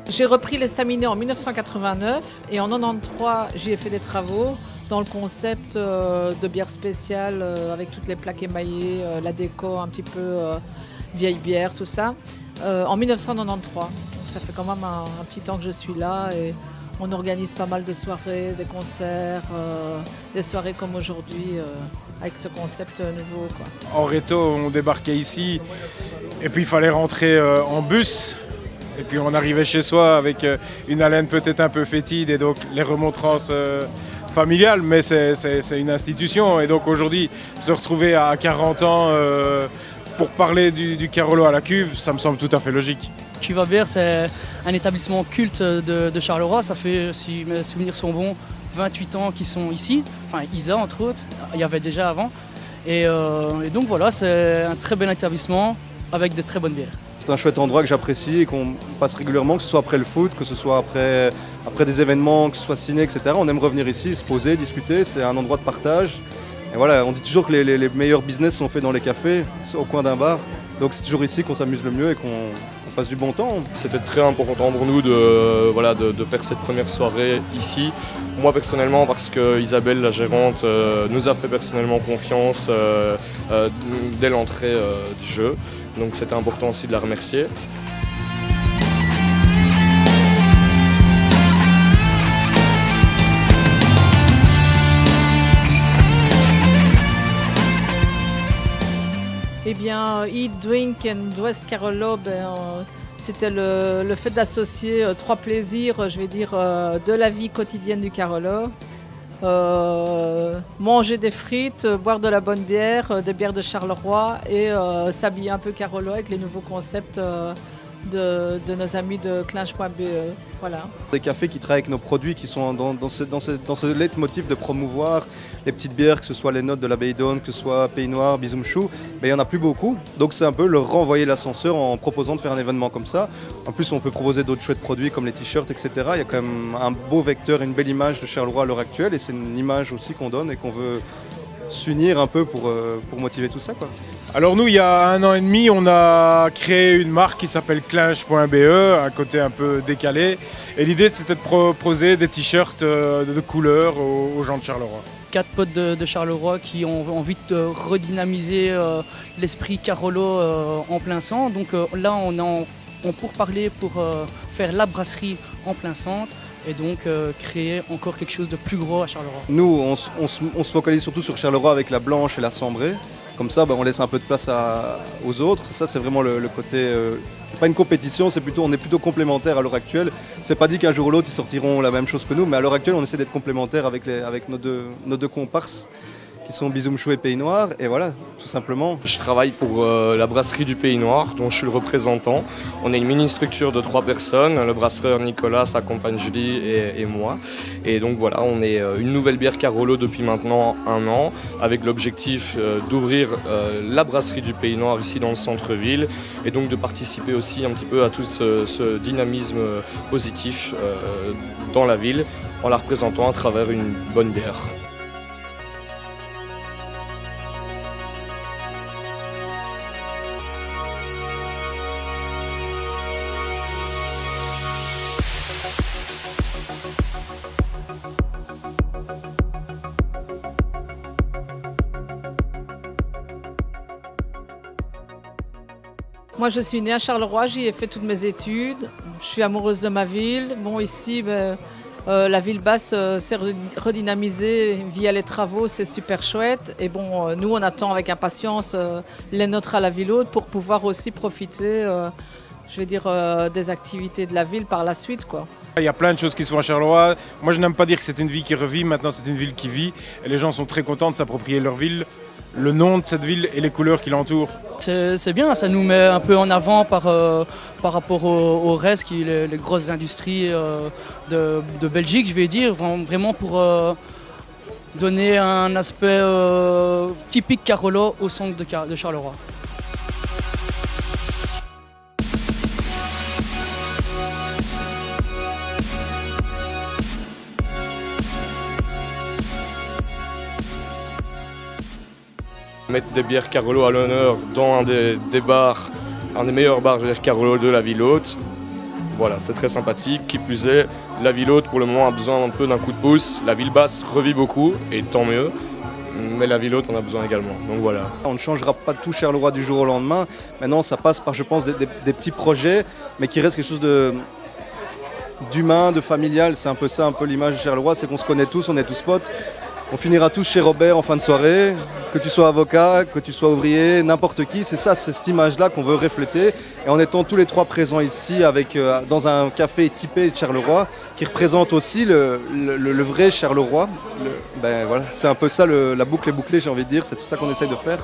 J'ai repris l'estaminet en 1989 et en 1993, j'y ai fait des travaux dans le concept de bière spéciale avec toutes les plaques émaillées, la déco un petit peu vieille bière, tout ça, en 1993. Donc, ça fait quand même un petit temps que je suis là et on organise pas mal de soirées, des concerts, des soirées comme aujourd'hui avec ce concept nouveau, quoi. En réto, on débarquait ici et puis il fallait rentrer en bus. Et puis on arrivait chez soi avec une haleine peut-être un peu fétide et donc les remontrances familiales, mais c'est une institution. Et donc aujourd'hui, se retrouver à 40 ans pour parler du Carolo à la cuve, ça me semble tout à fait logique. Cuve à bière, c'est un établissement culte de Charleroi. Ça fait, si mes souvenirs sont bons, 28 ans qu'ils sont ici. Enfin, Isa entre autres, il y avait déjà avant. Et donc voilà, c'est un très bel établissement avec de très bonnes bières. C'est un chouette endroit que j'apprécie et qu'on passe régulièrement, que ce soit après le foot, que ce soit après des événements, que ce soit ciné, etc. On aime revenir ici, se poser, discuter, c'est un endroit de partage. Et voilà, on dit toujours que les meilleurs business sont faits dans les cafés, au coin d'un bar. Donc c'est toujours ici qu'on s'amuse le mieux et qu'on passe du bon temps. C'était très important pour nous de faire cette première soirée ici. Moi personnellement, parce que Isabelle, la gérante, nous a fait personnellement confiance dès l'entrée du jeu. Donc c'était important aussi de la remercier. Eh bien, Eat, Drink and West Carolo, c'était le fait d'associer trois plaisirs, je vais dire, de la vie quotidienne du Carolo. Manger des frites, boire de la bonne bière, des bières de Charleroi et s'habiller un peu Carolo avec les nouveaux concepts de nos amis de Clinch.be. Voilà. Des cafés qui travaillent avec nos produits, qui sont dans ce leitmotiv de promouvoir les petites bières, que ce soit les notes de l'Abeille d'Aune, que ce soit Pays Noir, Bisum Chou, mais il n'y en a plus beaucoup. Donc c'est un peu leur renvoyer l'ascenseur en proposant de faire un événement comme ça. En plus on peut proposer d'autres chouettes produits comme les t-shirts, etc. Il y a quand même un beau vecteur, une belle image de Charleroi à l'heure actuelle et c'est une image aussi qu'on donne et qu'on veut s'unir un peu pour motiver tout ça, quoi. Alors nous, il y a 1 an et demi, on a créé une marque qui s'appelle Clinch.be, un côté un peu décalé. Et l'idée, c'était de proposer des t-shirts de couleur aux gens de Charleroi. 4 potes de Charleroi qui ont envie de redynamiser l'esprit Carolo en plein centre. Donc là, on pourparlers pour faire la brasserie en plein centre. Et donc créer encore quelque chose de plus gros à Charleroi. Nous, on se focalise surtout sur Charleroi avec la blanche et la cendrée. Comme ça, on laisse un peu de place aux autres. Ça, c'est vraiment le côté... c'est pas une compétition, on est plutôt complémentaires à l'heure actuelle. C'est pas dit qu'un jour ou l'autre, ils sortiront la même chose que nous, mais à l'heure actuelle, on essaie d'être complémentaires avec nos deux comparses, qui sont Bisum Chou et Pays Noir, et voilà, tout simplement. Je travaille pour la brasserie du Pays Noir, dont je suis le représentant. On est une mini-structure de 3 personnes, le brasseur Nicolas, sa compagne Julie et moi. Et donc voilà, on est une nouvelle bière Carolo depuis maintenant 1 an, avec l'objectif d'ouvrir la brasserie du Pays Noir ici dans le centre-ville, et donc de participer aussi un petit peu à tout ce dynamisme positif dans la ville, en la représentant à travers une bonne bière. Moi, je suis née à Charleroi, j'y ai fait toutes mes études. Je suis amoureuse de ma ville. Bon, ici, la ville basse s'est redynamisée via les travaux, c'est super chouette. Et bon, nous, on attend avec impatience les nôtres à la ville haute pour pouvoir aussi profiter, je vais dire, des activités de la ville par la suite, quoi. Il y a plein de choses qui se font à Charleroi. Moi, je n'aime pas dire que c'est une ville qui revit, maintenant c'est une ville qui vit. Et les gens sont très contents de s'approprier leur ville, le nom de cette ville et les couleurs qui l'entourent. C'est bien, ça nous met un peu en avant par rapport au reste, qui est les grosses industries de Belgique, je vais dire, vraiment pour donner un aspect typique Carolo au centre de Charleroi. Mettre des bières Carolo à l'honneur dans un des bars, un des meilleurs bars, je veux dire, Carolo de la ville haute. voilà, c'est très sympathique. Qui plus est, la ville haute pour le moment a besoin un peu d'un coup de pouce. La ville basse revit beaucoup, et tant mieux. Mais la ville haute en a besoin également, donc voilà. On ne changera pas tout Charleroi du jour au lendemain. Maintenant, ça passe par, je pense, des petits projets, mais qui reste quelque chose d'humain, de familial. C'est un peu ça, un peu l'image de Charleroi, c'est qu'on se connaît tous, on est tous potes. On finira tous chez Robert en fin de soirée, que tu sois avocat, que tu sois ouvrier, n'importe qui. C'est ça, c'est cette image-là qu'on veut refléter. Et en étant tous les trois présents ici, dans un café typé de Charleroi, qui représente aussi le vrai Charleroi. Voilà, c'est un peu ça, la boucle est bouclée, j'ai envie de dire. C'est tout ça qu'on essaye de faire.